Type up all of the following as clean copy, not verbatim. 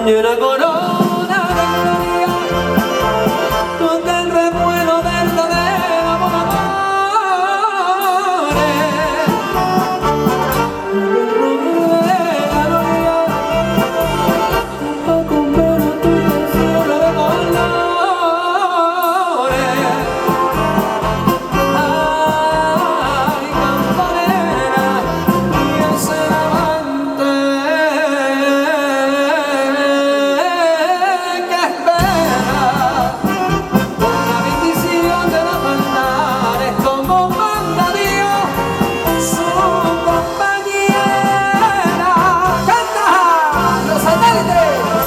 y una corona de gloria con el revuelo verdadero amores. El rumbo de la gloria va con velo tu canción de colores. Ay, campanera, y ese levante que espera por la bendición de los altares como manda Dios su compañera. ¡Canta! ¡Los satélites!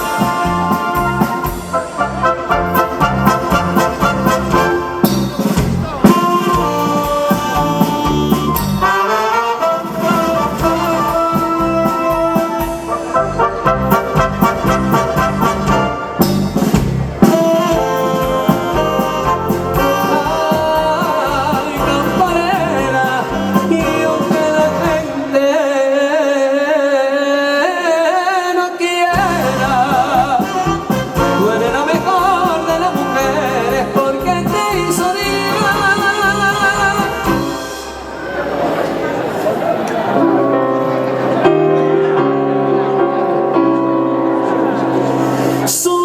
Ay, campanera, y aunque la gente no quiera, tú eres la mejor de las mujeres porque te hizo día. Su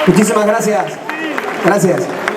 Muchísimas gracias. Gracias.